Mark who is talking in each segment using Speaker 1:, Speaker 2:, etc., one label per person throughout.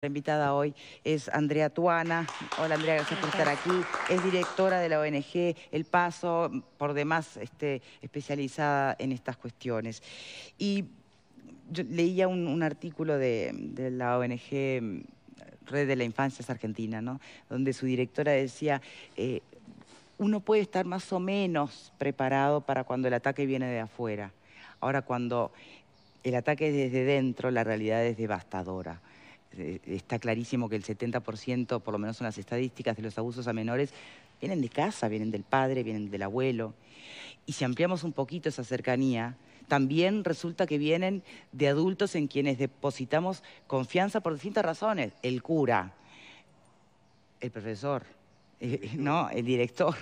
Speaker 1: La invitada hoy es Andrea Tuana. Hola Andrea, gracias por estar aquí. Es directora de la ONG El Paso, por demás especializada en estas cuestiones. Y yo leía un artículo de la ONG Red de la Infancia Argentina, ¿no? Donde su directora decía, uno puede estar más o menos preparado para cuando el ataque viene de afuera. Ahora, cuando el ataque es desde dentro, la realidad es devastadora. Está clarísimo que el 70%, por lo menos en las estadísticas, de los abusos a menores vienen de casa, vienen del padre, vienen del abuelo. Y si ampliamos un poquito esa cercanía, también resulta que vienen de adultos en quienes depositamos confianza por distintas razones. El cura, el profesor, ¿no? El director.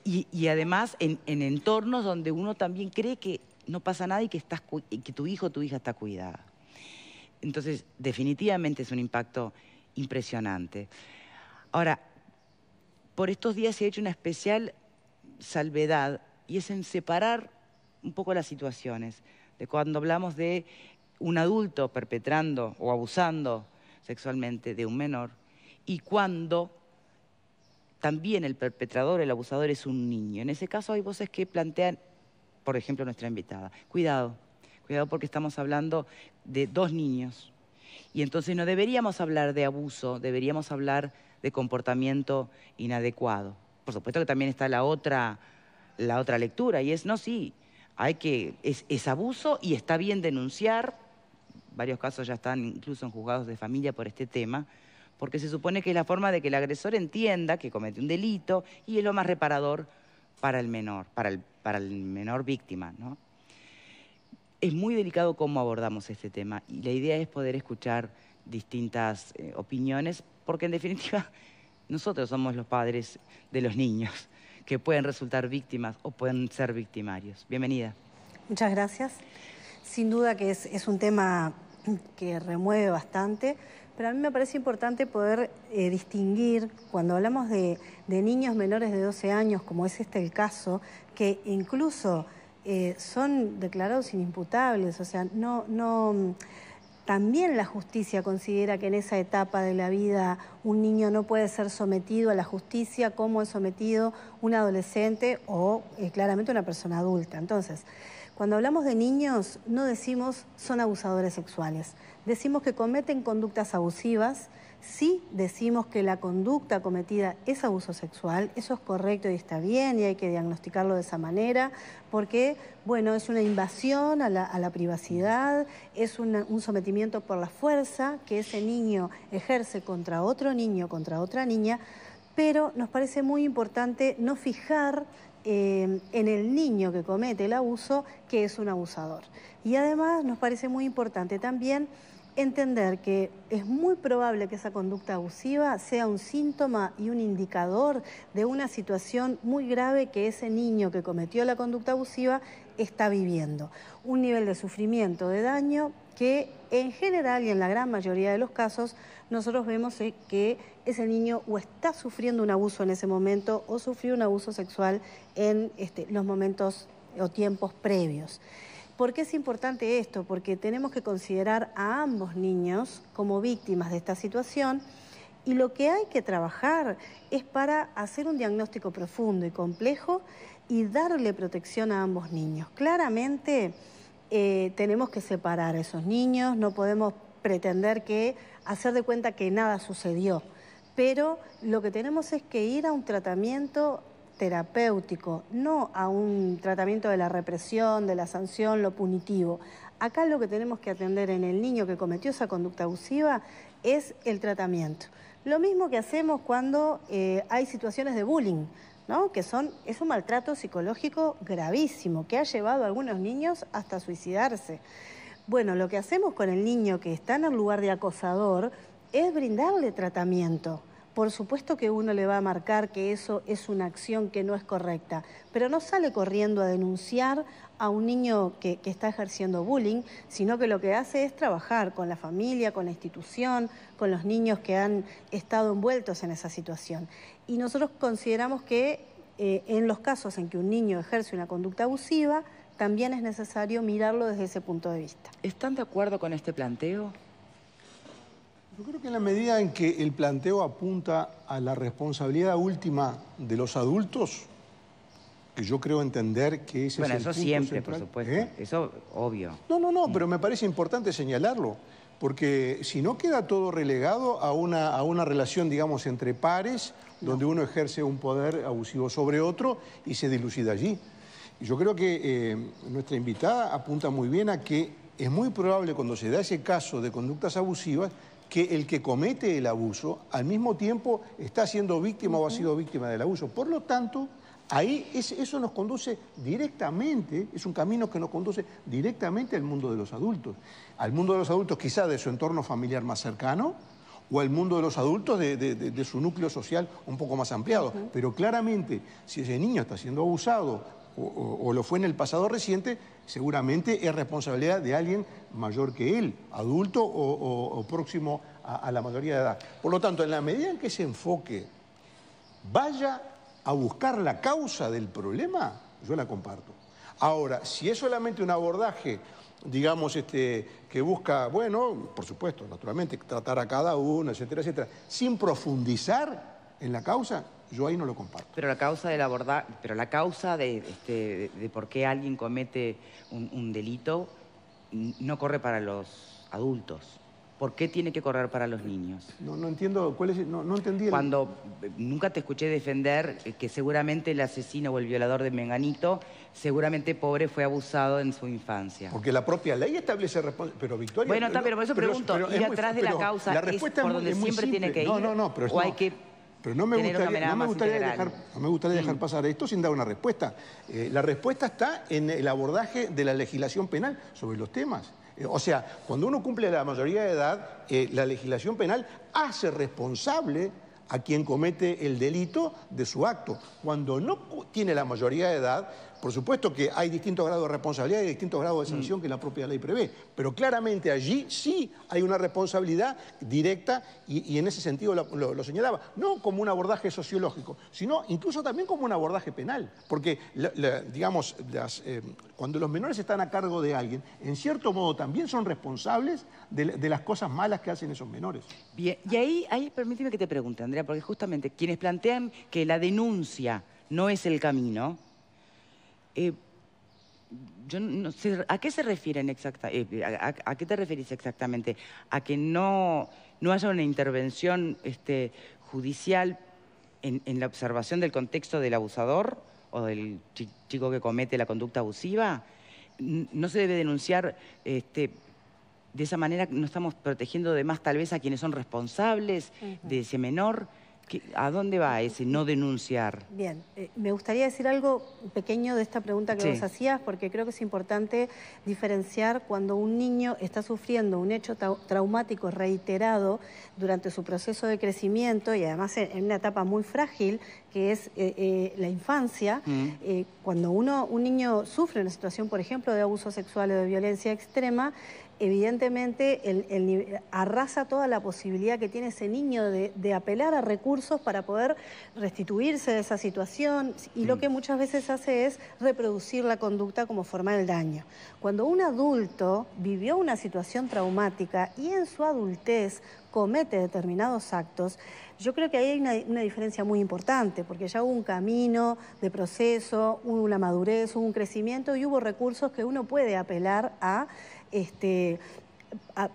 Speaker 1: Y además en entornos donde uno también cree que no pasa nada y que tu hijo o tu hija está cuidada. Entonces, definitivamente es un impacto impresionante. Ahora, por estos días se ha hecho una especial salvedad y es en separar un poco las situaciones. De cuando hablamos de un adulto perpetrando o abusando sexualmente de un menor y cuando también el perpetrador, el abusador, es un niño. En ese caso hay voces que plantean, por ejemplo, nuestra invitada, cuidado porque estamos hablando de dos niños. Y entonces no deberíamos hablar de abuso, deberíamos hablar de comportamiento inadecuado. Por supuesto que también está la otra lectura, y es, no, sí, es abuso y está bien denunciar. Varios casos ya están incluso en juzgados de familia por este tema, porque se supone que es la forma de que el agresor entienda que comete un delito y es lo más reparador para el menor, para el menor víctima, ¿no? Es muy delicado cómo abordamos este tema y la idea es poder escuchar distintas opiniones, porque en definitiva nosotros somos los padres de los niños que pueden resultar víctimas o pueden ser victimarios. Bienvenida.
Speaker 2: Muchas gracias. Sin duda que es un tema que remueve bastante, pero a mí me parece importante poder distinguir cuando hablamos de niños menores de 12 años, como es este el caso, que incluso son declarados inimputables, o sea, también la justicia considera que en esa etapa de la vida un niño no puede ser sometido a la justicia como es sometido un adolescente o claramente una persona adulta. Entonces, cuando hablamos de niños no decimos son abusadores sexuales, decimos que cometen conductas abusivas. Sí decimos que la conducta cometida es abuso sexual, eso es correcto y está bien y hay que diagnosticarlo de esa manera porque, bueno, es una invasión a la privacidad, es un sometimiento por la fuerza que ese niño ejerce contra otro niño, contra otra niña, pero nos parece muy importante no fijar en el niño que comete el abuso que es un abusador. Y además nos parece muy importante también entender que es muy probable que esa conducta abusiva sea un síntoma y un indicador de una situación muy grave que ese niño que cometió la conducta abusiva está viviendo. Un nivel de sufrimiento, de daño, que en general y en la gran mayoría de los casos nosotros vemos que ese niño o está sufriendo un abuso en ese momento o sufrió un abuso sexual en los momentos o tiempos previos. ¿Por qué es importante esto? Porque tenemos que considerar a ambos niños como víctimas de esta situación y lo que hay que trabajar es para hacer un diagnóstico profundo y complejo y darle protección a ambos niños. Claramente tenemos que separar a esos niños, no podemos pretender hacer de cuenta que nada sucedió, pero lo que tenemos es que ir a un tratamiento terapéutico, no a un tratamiento de la represión, de la sanción, lo punitivo. Acá lo que tenemos que atender en el niño que cometió esa conducta abusiva es el tratamiento. Lo mismo que hacemos cuando hay situaciones de bullying, ¿no? Es un maltrato psicológico gravísimo que ha llevado a algunos niños hasta suicidarse. Bueno, lo que hacemos con el niño que está en el lugar de acosador es brindarle tratamiento. Por supuesto que uno le va a marcar que eso es una acción que no es correcta, pero no sale corriendo a denunciar a un niño que está ejerciendo bullying, sino que lo que hace es trabajar con la familia, con la institución, con los niños que han estado envueltos en esa situación. Y nosotros consideramos que en los casos en que un niño ejerce una conducta abusiva, también es necesario mirarlo desde ese punto de vista.
Speaker 1: ¿Están de acuerdo con este planteo?
Speaker 3: Yo creo que en la medida en que el planteo apunta a la responsabilidad última de los adultos, que yo creo entender que ese es el punto
Speaker 1: eso siempre,
Speaker 3: central.
Speaker 1: por supuesto. Eso, obvio.
Speaker 3: No, pero me parece importante señalarlo, porque si no queda todo relegado a una relación, digamos, entre pares, donde uno ejerce un poder abusivo sobre otro y se dilucida allí. Y yo creo que nuestra invitada apunta muy bien a que es muy probable, cuando se da ese caso de conductas abusivas, que el que comete el abuso al mismo tiempo está siendo víctima o ha sido víctima del abuso. Por lo tanto, ahí eso nos conduce directamente, es un camino que nos conduce directamente al mundo de los adultos. Al mundo de los adultos quizá de su entorno familiar más cercano, o al mundo de los adultos de su núcleo social un poco más ampliado. Pero claramente, si ese niño está siendo abusado o lo fue en el pasado reciente, seguramente es responsabilidad de alguien mayor que él, adulto o próximo a la mayoría de edad. Por lo tanto, en la medida en que ese enfoque vaya a buscar la causa del problema, yo la comparto. Ahora, si es solamente un abordaje, digamos, que busca, bueno, por supuesto, naturalmente, tratar a cada uno, etcétera, etcétera, sin profundizar en la causa, yo ahí no lo comparto.
Speaker 1: Pero la causa del abordaje, pero la causa de por qué alguien comete un delito no corre para los adultos. ¿Por qué tiene que correr para los niños?
Speaker 3: No entiendo, no entendí.
Speaker 1: Cuando nunca te escuché defender que seguramente el asesino o el violador de Menganito, seguramente pobre, fue abusado en su infancia.
Speaker 3: Porque la propia ley establece responsabilidad. Pero Victoria...
Speaker 1: Bueno, está, pero por eso pregunto, ir atrás de la causa es por donde siempre tiene que ir.
Speaker 3: Pero
Speaker 1: o hay que...
Speaker 3: Pero no me gustaría dejar pasar esto sin dar una respuesta. La respuesta está en el abordaje de la legislación penal sobre los temas. O sea, cuando uno cumple la mayoría de edad, la legislación penal hace responsable a quien comete el delito de su acto. Cuando no tiene la mayoría de edad, por supuesto que hay distintos grados de responsabilidad y distintos grados de sanción que la propia ley prevé, pero claramente allí sí hay una responsabilidad directa y en ese sentido lo señalaba, no como un abordaje sociológico, sino incluso también como un abordaje penal, porque digamos, cuando los menores están a cargo de alguien, en cierto modo también son responsables de las cosas malas que hacen esos menores.
Speaker 1: Bien, y ahí permíteme que te pregunte, Andrea, porque justamente quienes plantean que la denuncia no es el camino, yo no sé, ¿a qué se refieren exactamente? ¿A qué te referís exactamente? ¿A que no haya una intervención judicial en la observación del contexto del abusador o del chico que comete la conducta abusiva? ¿No se debe denunciar de esa manera? ¿No estamos protegiendo de más tal vez a quienes son responsables de ese menor? ¿A dónde va ese no denunciar?
Speaker 2: Bien, me gustaría decir algo pequeño de esta pregunta que vos hacías, porque creo que es importante diferenciar cuando un niño está sufriendo un hecho traumático reiterado durante su proceso de crecimiento y además en una etapa muy frágil, que es la infancia. Cuando un niño sufre una situación, por ejemplo, de abuso sexual o de violencia extrema, evidentemente arrasa toda la posibilidad que tiene ese niño de apelar a recursos para poder restituirse de esa situación, y lo que muchas veces hace es reproducir la conducta como forma del daño. Cuando un adulto vivió una situación traumática y en su adultez comete determinados actos, yo creo que ahí hay una diferencia muy importante, porque ya hubo un camino de proceso, hubo una madurez, hubo un crecimiento y hubo recursos que uno puede apelar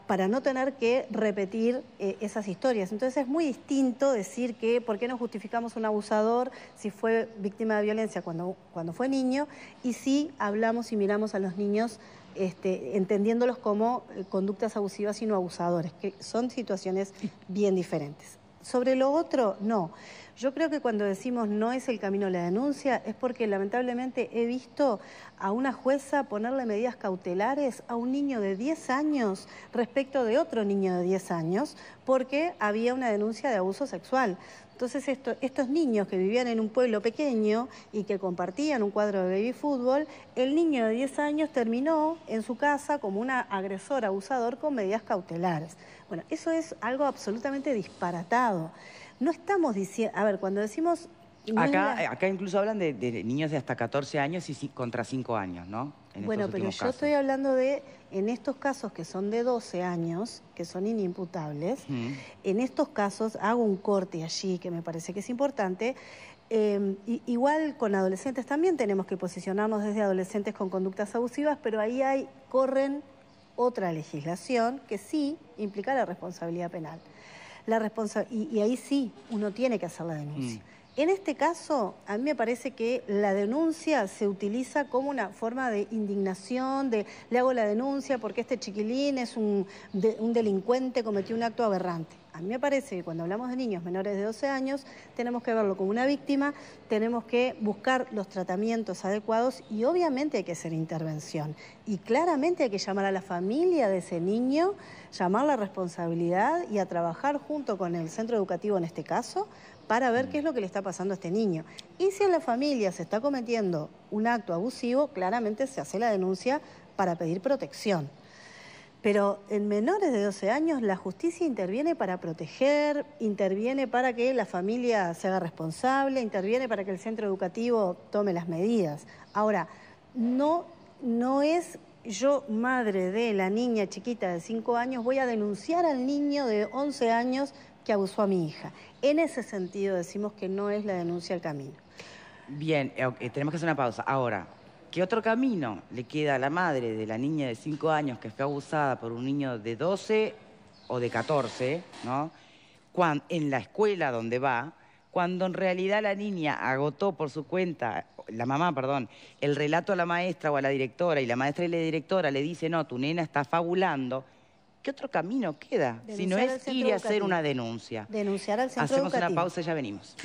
Speaker 2: para no tener que repetir esas historias. Entonces es muy distinto decir que por qué no justificamos a un abusador si fue víctima de violencia cuando fue niño, y si hablamos y miramos a los niños entendiéndolos como conductas abusivas y no abusadores, que son situaciones bien diferentes. Sobre lo otro, no. Yo creo que cuando decimos no es el camino a la denuncia es porque lamentablemente he visto a una jueza ponerle medidas cautelares a un niño de 10 años respecto de otro niño de 10 años porque había una denuncia de abuso sexual. Entonces estos niños que vivían en un pueblo pequeño y que compartían un cuadro de baby fútbol, el niño de 10 años terminó en su casa como un agresor, abusador con medidas cautelares. Bueno, eso es algo absolutamente disparatado. No estamos diciendo... A ver, cuando decimos...
Speaker 1: Acá incluso hablan de niños de hasta 14 años y contra 5 años, ¿no? en
Speaker 2: Bueno,
Speaker 1: estos
Speaker 2: pero
Speaker 1: últimos
Speaker 2: yo
Speaker 1: casos.
Speaker 2: estoy hablando de, en estos casos que son de 12 años, que son inimputables, en estos casos hago un corte allí que me parece que es importante. Igual con adolescentes también tenemos que posicionarnos desde adolescentes con conductas abusivas, pero ahí corren otra legislación que sí implica la responsabilidad penal. Y ahí sí uno tiene que hacer la denuncia. En este caso, a mí me parece que la denuncia se utiliza como una forma de indignación, le hago la denuncia porque este chiquilín es un delincuente, cometió un acto aberrante. A mí me parece que cuando hablamos de niños menores de 12 años, tenemos que verlo como una víctima, tenemos que buscar los tratamientos adecuados y obviamente hay que hacer intervención. Y claramente hay que llamar a la familia de ese niño, llamar la responsabilidad y a trabajar junto con el centro educativo en este caso, para ver qué es lo que le está pasando a este niño. Y si en la familia se está cometiendo un acto abusivo, claramente se hace la denuncia para pedir protección. Pero en menores de 12 años la justicia interviene para proteger, interviene para que la familia se haga responsable, interviene para que el centro educativo tome las medidas. Ahora, no es yo, madre de la niña chiquita de 5 años, voy a denunciar al niño de 11 años que abusó a mi hija. En ese sentido decimos que no es la denuncia el camino.
Speaker 1: Bien, tenemos que hacer una pausa. Ahora, ¿qué otro camino le queda a la madre de la niña de 5 años que fue abusada por un niño de 12 o de 14, ¿no? En la escuela donde va, cuando en realidad la niña agotó por su cuenta, la mamá, perdón, el relato a la maestra o a la directora y la maestra y la directora le dice, no, tu nena está fabulando? ¿Qué otro camino queda? Si no es ir y hacer una denuncia.
Speaker 2: Denunciar al centro
Speaker 1: educativo.
Speaker 2: educativo.
Speaker 1: Hacemos una pausa y ya venimos.